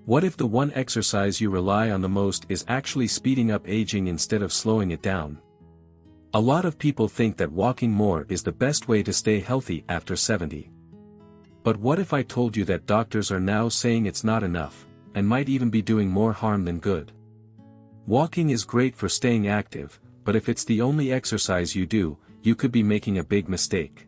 What if the one exercise you rely on the most is actually speeding up aging instead of slowing it down? A lot of people think that walking more is the best way to stay healthy after 70. But what if I told you that doctors are now saying it's not enough, and might even be doing more harm than good? Walking is great for staying active, but if it's the only exercise you do, you could be making a big mistake.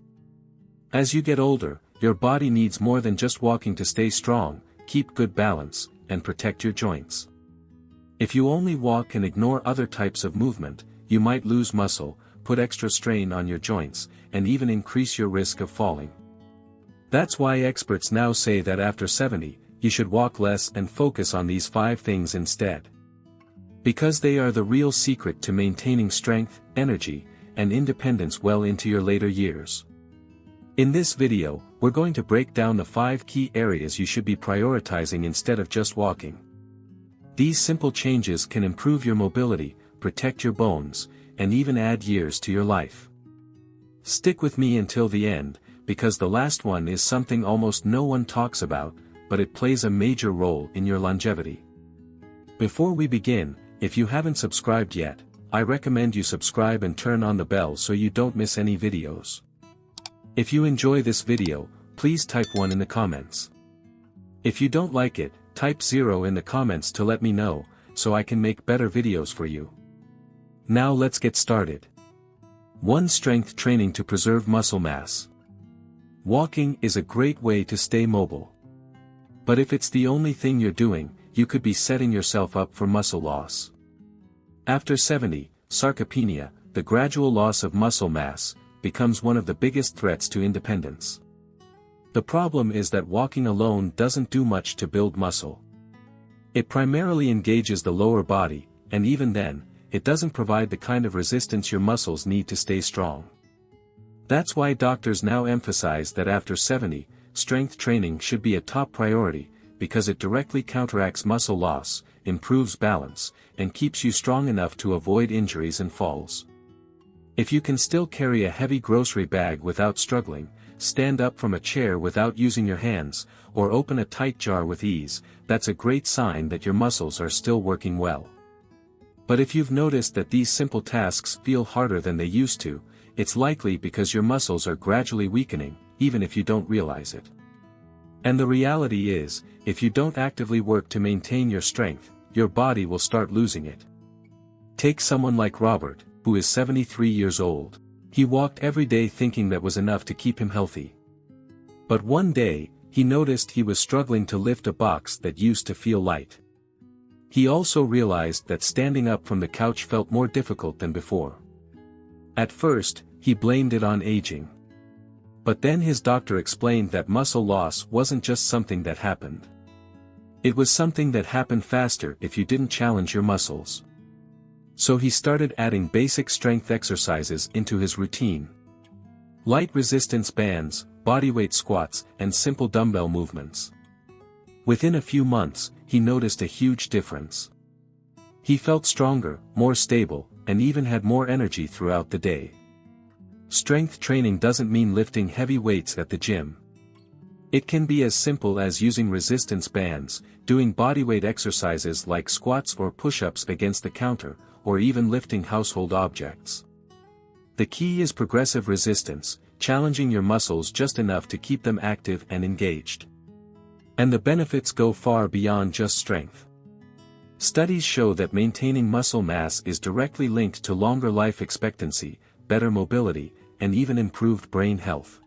As you get older, your body needs more than just walking to stay strong, keep good balance, and protect your joints. If you only walk and ignore other types of movement, you might lose muscle, put extra strain on your joints, and even increase your risk of falling. That's why experts now say that after 70, you should walk less and focus on these 5 things instead. Because they are the real secret to maintaining strength, energy, and independence well into your later years. In this video, we're going to break down the 5 key areas you should be prioritizing instead of just walking. These simple changes can improve your mobility, protect your bones, and even add years to your life. Stick with me until the end, because the last one is something almost no one talks about, but it plays a major role in your longevity. Before we begin, if you haven't subscribed yet, I recommend you subscribe and turn on the bell so you don't miss any videos. If you enjoy this video, please type 1 in the comments. If you don't like it, type 0 in the comments to let me know, so I can make better videos for you. Now let's get started. 1. Strength training to preserve muscle mass. Walking is a great way to stay mobile. But if it's the only thing you're doing, you could be setting yourself up for muscle loss. After 70, sarcopenia, the gradual loss of muscle mass, becomes one of the biggest threats to independence. The problem is that walking alone doesn't do much to build muscle. It primarily engages the lower body, and even then, it doesn't provide the kind of resistance your muscles need to stay strong. That's why doctors now emphasize that after 70, strength training should be a top priority, because it directly counteracts muscle loss, improves balance, and keeps you strong enough to avoid injuries and falls. If you can still carry a heavy grocery bag without struggling, stand up from a chair without using your hands, or open a tight jar with ease, that's a great sign that your muscles are still working well. But if you've noticed that these simple tasks feel harder than they used to, it's likely because your muscles are gradually weakening, even if you don't realize it. And the reality is, if you don't actively work to maintain your strength, your body will start losing it. Take someone like Robert, who is 73 years old. He walked every day thinking that was enough to keep him healthy. But one day, he noticed he was struggling to lift a box that used to feel light. He also realized that standing up from the couch felt more difficult than before. At first, he blamed it on aging. But then his doctor explained that muscle loss wasn't just something that happened. It was something that happened faster if you didn't challenge your muscles. So he started adding basic strength exercises into his routine. Light resistance bands, bodyweight squats, and simple dumbbell movements. Within a few months, he noticed a huge difference. He felt stronger, more stable, and even had more energy throughout the day. Strength training doesn't mean lifting heavy weights at the gym. It can be as simple as using resistance bands, doing bodyweight exercises like squats or push-ups against the counter, or even lifting household objects. The key is progressive resistance, challenging your muscles just enough to keep them active and engaged. And the benefits go far beyond just strength. Studies show that maintaining muscle mass is directly linked to longer life expectancy, better mobility, and even improved brain health.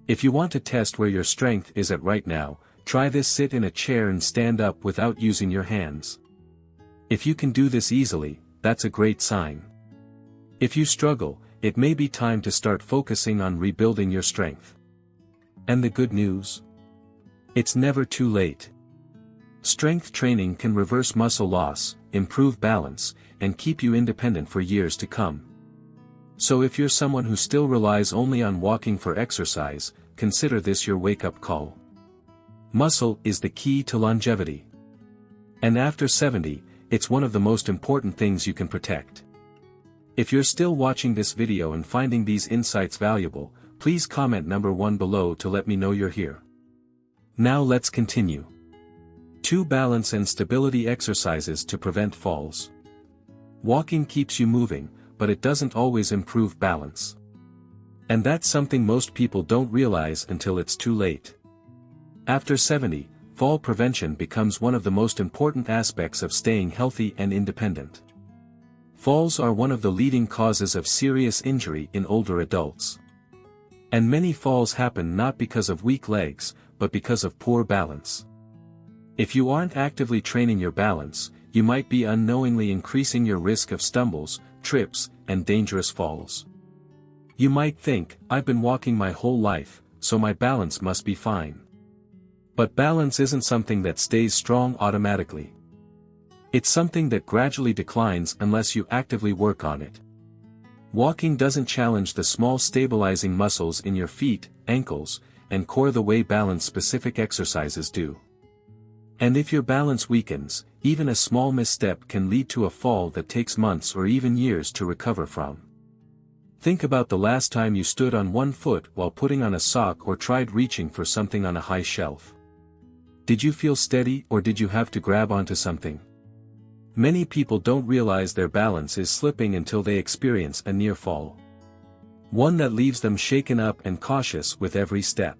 If you want to test where your strength is at right now, try this: sit in a chair and stand up without using your hands. If you can do this easily, that's a great sign. If you struggle, it may be time to start focusing on rebuilding your strength. And the good news? It's never too late. Strength training can reverse muscle loss, improve balance, and keep you independent for years to come. So if you're someone who still relies only on walking for exercise, consider this your wake-up call. Muscle is the key to longevity. And after 70, it's one of the most important things you can protect. If you're still watching this video and finding these insights valuable, please comment number 1 below to let me know you're here. Now let's continue. 2 Balance and stability exercises to prevent falls. Walking keeps you moving, but it doesn't always improve balance. And that's something most people don't realize until it's too late. After 70, fall prevention becomes one of the most important aspects of staying healthy and independent. Falls are one of the leading causes of serious injury in older adults. And many falls happen not because of weak legs, but because of poor balance. If you aren't actively training your balance, you might be unknowingly increasing your risk of stumbles, trips, and dangerous falls. You might think, I've been walking my whole life, so my balance must be fine. But balance isn't something that stays strong automatically. It's something that gradually declines unless you actively work on it. Walking doesn't challenge the small stabilizing muscles in your feet, ankles, and core the way balance-specific exercises do. And if your balance weakens, even a small misstep can lead to a fall that takes months or even years to recover from. Think about the last time you stood on one foot while putting on a sock or tried reaching for something on a high shelf. Did you feel steady or did you have to grab onto something? Many people don't realize their balance is slipping until they experience a near fall. One that leaves them shaken up and cautious with every step.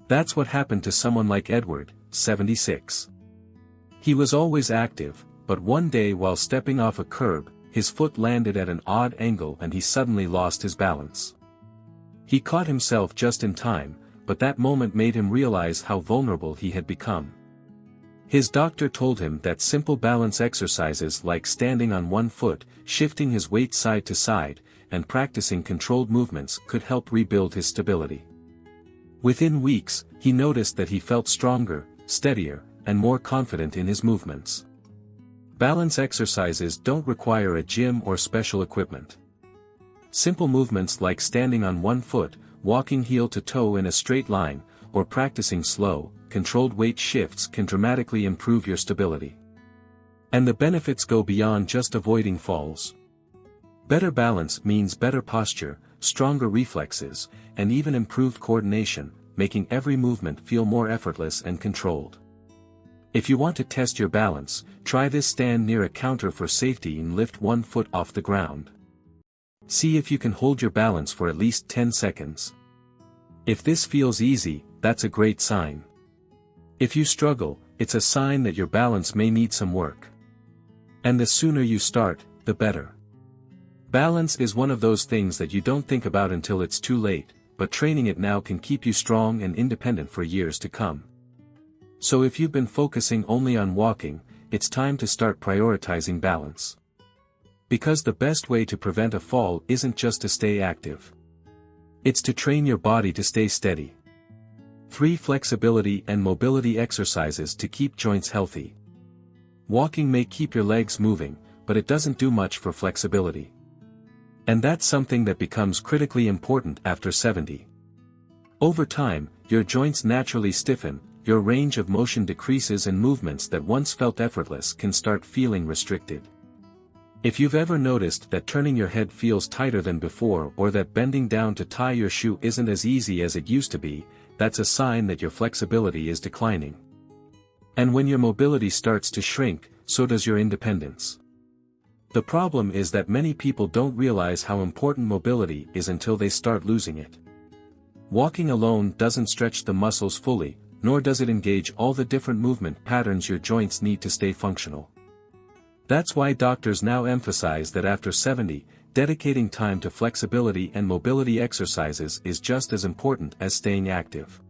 That's what happened to someone like Edward, 76. He was always active, but one day while stepping off a curb, his foot landed at an odd angle and he suddenly lost his balance. He caught himself just in time, but that moment made him realize how vulnerable he had become. His doctor told him that simple balance exercises like standing on one foot, shifting his weight side to side, and practicing controlled movements could help rebuild his stability. Within weeks, he noticed that he felt stronger, steadier, and more confident in his movements. Balance exercises don't require a gym or special equipment. Simple movements like standing on one foot, walking heel to toe in a straight line, or practicing slow, controlled weight shifts can dramatically improve your stability. And the benefits go beyond just avoiding falls. Better balance means better posture, stronger reflexes, and even improved coordination, making every movement feel more effortless and controlled. If you want to test your balance, try this: stand near a counter for safety and lift one foot off the ground. See if you can hold your balance for at least 10 seconds. If this feels easy, that's a great sign. If you struggle, it's a sign that your balance may need some work. And the sooner you start, the better. Balance is one of those things that you don't think about until it's too late, but training it now can keep you strong and independent for years to come. So if you've been focusing only on walking, it's time to start prioritizing balance. Because the best way to prevent a fall isn't just to stay active. It's to train your body to stay steady. 3 Flexibility and mobility exercises to keep joints healthy. Walking may keep your legs moving, but it doesn't do much for flexibility. And that's something that becomes critically important after 70. Over time, your joints naturally stiffen, your range of motion decreases, and movements that once felt effortless can start feeling restricted. If you've ever noticed that turning your head feels tighter than before, or that bending down to tie your shoe isn't as easy as it used to be, that's a sign that your flexibility is declining. And when your mobility starts to shrink, so does your independence. The problem is that many people don't realize how important mobility is until they start losing it. Walking alone doesn't stretch the muscles fully, nor does it engage all the different movement patterns your joints need to stay functional. That's why doctors now emphasize that after 70, dedicating time to flexibility and mobility exercises is just as important as staying active.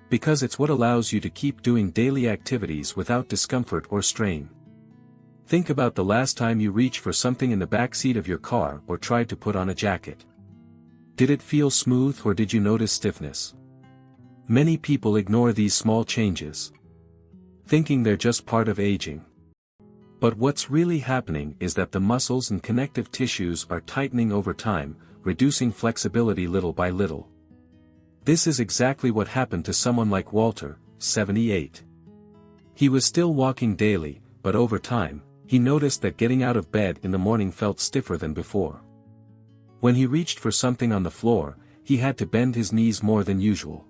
Because it's what allows you to keep doing daily activities without discomfort or strain. Think about the last time you reached for something in the back seat of your car or tried to put on a jacket. Did it feel smooth or did you notice stiffness? Many people ignore these small changes, thinking they're just part of aging. But what's really happening is that the muscles and connective tissues are tightening over time, reducing flexibility little by little. This is exactly what happened to someone like Walter, 78. He was still walking daily, but over time, he noticed that getting out of bed in the morning felt stiffer than before. When he reached for something on the floor, he had to bend his knees more than usual.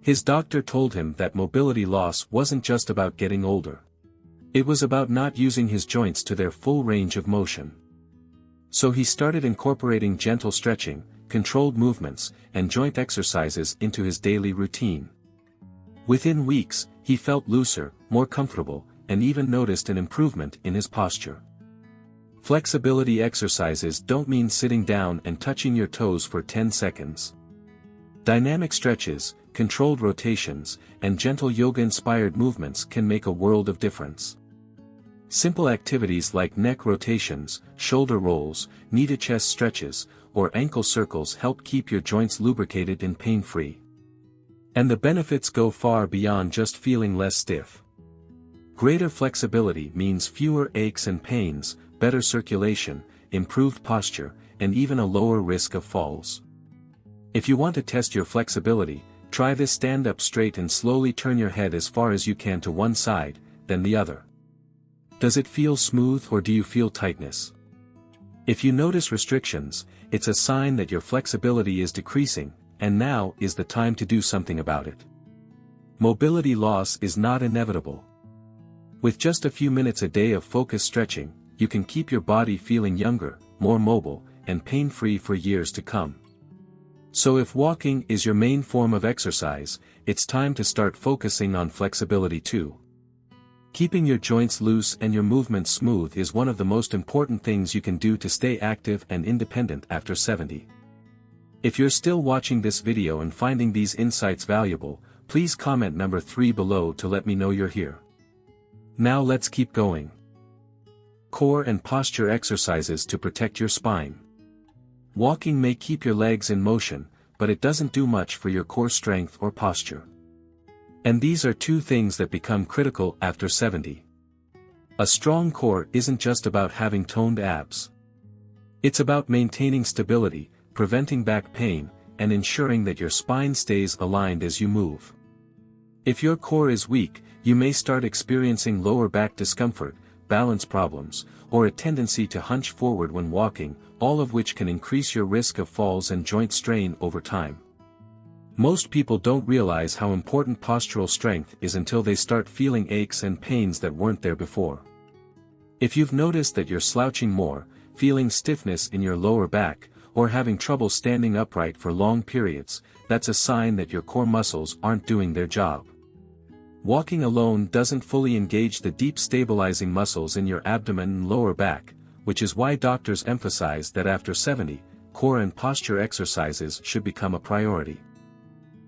His doctor told him that mobility loss wasn't just about getting older. It was about not using his joints to their full range of motion. So he started incorporating gentle stretching, controlled movements, and joint exercises into his daily routine. Within weeks, he felt looser, more comfortable, and even noticed an improvement in his posture. Flexibility exercises don't mean sitting down and touching your toes for 10 seconds. Dynamic stretches, controlled rotations, and gentle yoga-inspired movements can make a world of difference. Simple activities like neck rotations, shoulder rolls, knee-to-chest stretches, or ankle circles help keep your joints lubricated and pain-free. And the benefits go far beyond just feeling less stiff. Greater flexibility means fewer aches and pains, better circulation, improved posture, and even a lower risk of falls. If you want to test your flexibility, try this: stand up straight and slowly turn your head as far as you can to one side, then the other. Does it feel smooth or do you feel tightness? If you notice restrictions, it's a sign that your flexibility is decreasing, and now is the time to do something about it. Mobility loss is not inevitable. With just a few minutes a day of focused stretching, you can keep your body feeling younger, more mobile, and pain-free for years to come. So if walking is your main form of exercise, it's time to start focusing on flexibility too. Keeping your joints loose and your movements smooth is one of the most important things you can do to stay active and independent after 70. If you're still watching this video and finding these insights valuable, please comment number 3 below to let me know you're here. Now let's keep going. Core and posture exercises to protect your spine. Walking may keep your legs in motion, but it doesn't do much for your core strength or posture. And these are two things that become critical after 70. A strong core isn't just about having toned abs. It's about maintaining stability, preventing back pain, and ensuring that your spine stays aligned as you move. If your core is weak, you may start experiencing lower back discomfort, balance problems, or a tendency to hunch forward when walking, all of which can increase your risk of falls and joint strain over time. Most people don't realize how important postural strength is until they start feeling aches and pains that weren't there before. If you've noticed that you're slouching more, feeling stiffness in your lower back, or having trouble standing upright for long periods, that's a sign that your core muscles aren't doing their job. Walking alone doesn't fully engage the deep stabilizing muscles in your abdomen and lower back, which is why doctors emphasize that after 70, core and posture exercises should become a priority.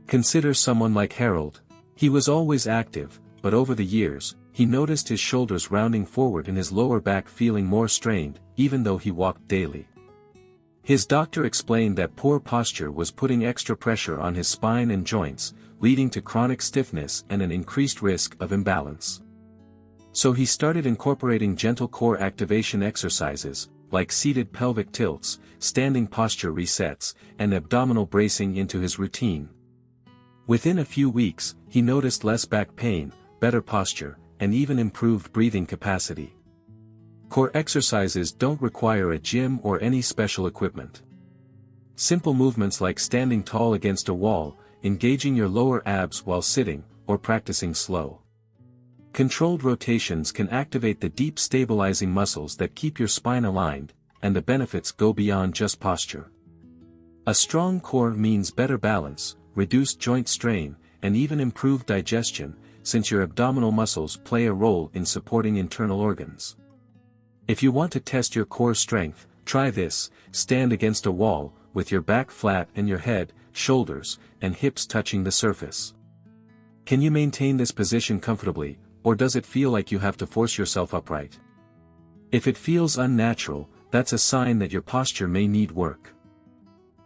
Consider someone like Harold. He was always active, but over the years, he noticed his shoulders rounding forward and his lower back feeling more strained, even though he walked daily. His doctor explained that poor posture was putting extra pressure on his spine and joints, leading to chronic stiffness and an increased risk of imbalance. So he started incorporating gentle core activation exercises, like seated pelvic tilts, standing posture resets, and abdominal bracing into his routine. Within a few weeks, he noticed less back pain, better posture, and even improved breathing capacity. Core exercises don't require a gym or any special equipment. Simple movements like standing tall against a wall, engaging your lower abs while sitting, or practicing slow, controlled rotations can activate the deep stabilizing muscles that keep your spine aligned, and the benefits go beyond just posture. A strong core means better balance, reduced joint strain, and even improved digestion, since your abdominal muscles play a role in supporting internal organs. If you want to test your core strength, try this: stand against a wall, with your back flat and your head, shoulders, and hips touching the surface. Can you maintain this position comfortably, or does it feel like you have to force yourself upright? If it feels unnatural, that's a sign that your posture may need work.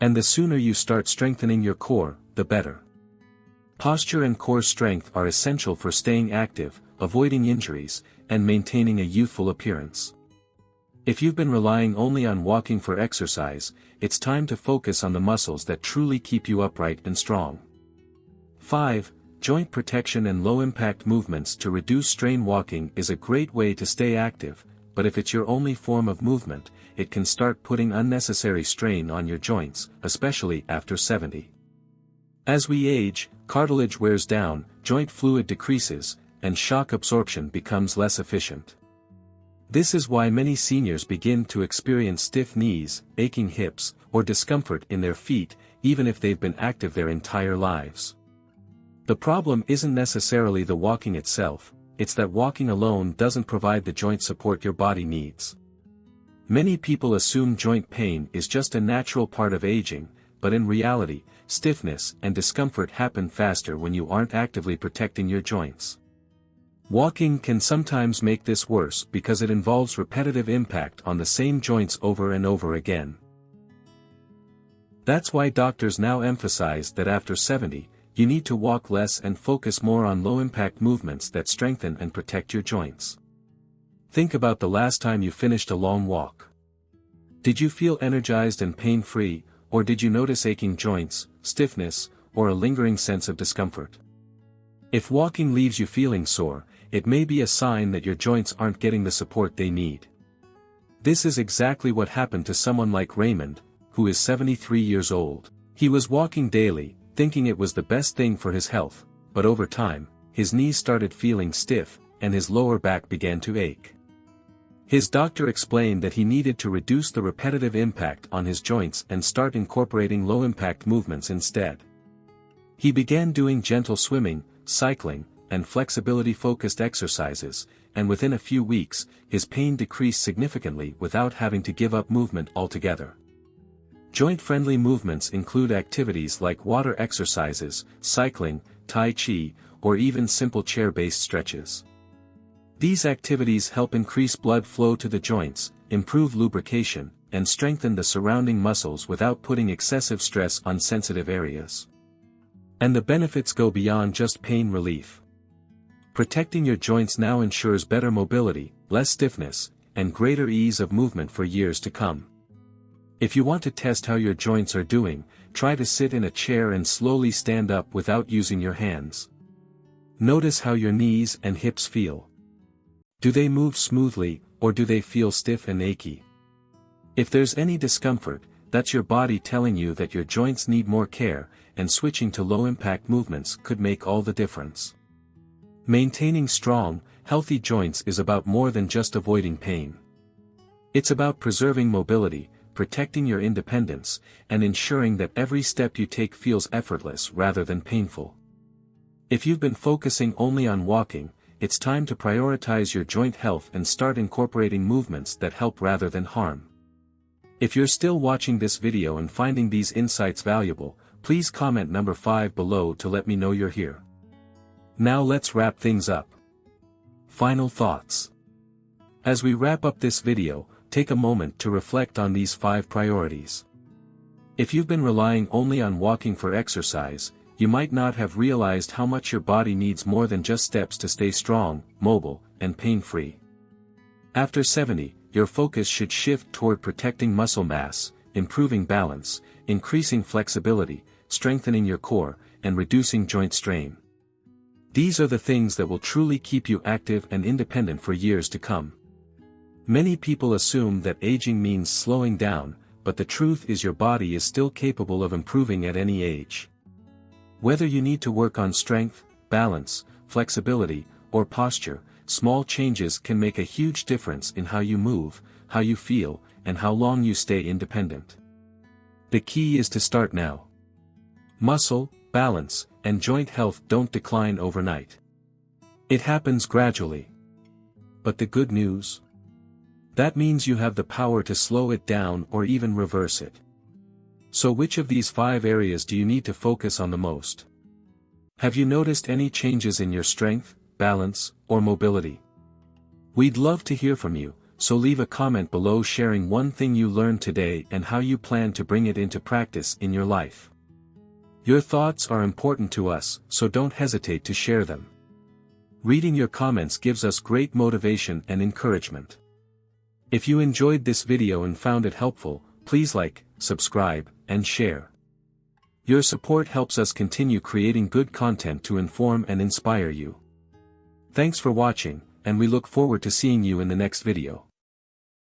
And the sooner you start strengthening your core, the better. Posture and core strength are essential for staying active, avoiding injuries, and maintaining a youthful appearance. If you've been relying only on walking for exercise, it's time to focus on the muscles that truly keep you upright and strong. 5. Joint protection and low-impact movements to reduce strain. Walking is a great way to stay active, but if it's your only form of movement, it can start putting unnecessary strain on your joints, especially after 70. As we age, cartilage wears down, joint fluid decreases, and shock absorption becomes less efficient. This is why many seniors begin to experience stiff knees, aching hips, or discomfort in their feet, even if they've been active their entire lives. The problem isn't necessarily the walking itself, it's that walking alone doesn't provide the joint support your body needs. Many people assume joint pain is just a natural part of aging, but in reality, stiffness and discomfort happen faster when you aren't actively protecting your joints. Walking can sometimes make this worse because it involves repetitive impact on the same joints over and over again. That's why doctors now emphasize that after 70, you need to walk less and focus more on low-impact movements that strengthen and protect your joints. Think about the last time you finished a long walk. Did you feel energized and pain-free, or did you notice aching joints, stiffness, or a lingering sense of discomfort? If walking leaves you feeling sore, it may be a sign that your joints aren't getting the support they need. This is exactly what happened to someone like Raymond, who is 73 years old. He was walking daily, thinking it was the best thing for his health, but over time, his knees started feeling stiff, and his lower back began to ache. His doctor explained that he needed to reduce the repetitive impact on his joints and start incorporating low-impact movements instead. He began doing gentle swimming, cycling, and flexibility-focused exercises, and within a few weeks, his pain decreased significantly without having to give up movement altogether. Joint-friendly movements include activities like water exercises, cycling, tai chi, or even simple chair-based stretches. These activities help increase blood flow to the joints, improve lubrication, and strengthen the surrounding muscles without putting excessive stress on sensitive areas. And the benefits go beyond just pain relief. Protecting your joints now ensures better mobility, less stiffness, and greater ease of movement for years to come. If you want to test how your joints are doing, try to sit in a chair and slowly stand up without using your hands. Notice how your knees and hips feel. Do they move smoothly, or do they feel stiff and achy? If there's any discomfort, that's your body telling you that your joints need more care, and switching to low-impact movements could make all the difference. Maintaining strong, healthy joints is about more than just avoiding pain. It's about preserving mobility, protecting your independence, and ensuring that every step you take feels effortless rather than painful. If you've been focusing only on walking, it's time to prioritize your joint health and start incorporating movements that help rather than harm. If you're still watching this video and finding these insights valuable, please comment number 5 below to let me know you're here. Now let's wrap things up. Final thoughts. As we wrap up this video, take a moment to reflect on these 5 priorities. If you've been relying only on walking for exercise, you might not have realized how much your body needs more than just steps to stay strong, mobile, and pain-free. After 70, your focus should shift toward protecting muscle mass, improving balance, increasing flexibility, strengthening your core, and reducing joint strain. These are the things that will truly keep you active and independent for years to come. Many people assume that aging means slowing down, but the truth is your body is still capable of improving at any age. Whether you need to work on strength, balance, flexibility, or posture, small changes can make a huge difference in how you move, how you feel, and how long you stay independent. The key is to start now. Muscle, balance, and joint health don't decline overnight. It happens gradually. But the good news? That means you have the power to slow it down or even reverse it. So which of these 5 areas do you need to focus on the most? Have you noticed any changes in your strength, balance, or mobility? We'd love to hear from you, so leave a comment below sharing one thing you learned today and how you plan to bring it into practice in your life. Your thoughts are important to us, so don't hesitate to share them. Reading your comments gives us great motivation and encouragement. If you enjoyed this video and found it helpful, please like, subscribe, and share. Your support helps us continue creating good content to inform and inspire you. Thanks for watching, and we look forward to seeing you in the next video.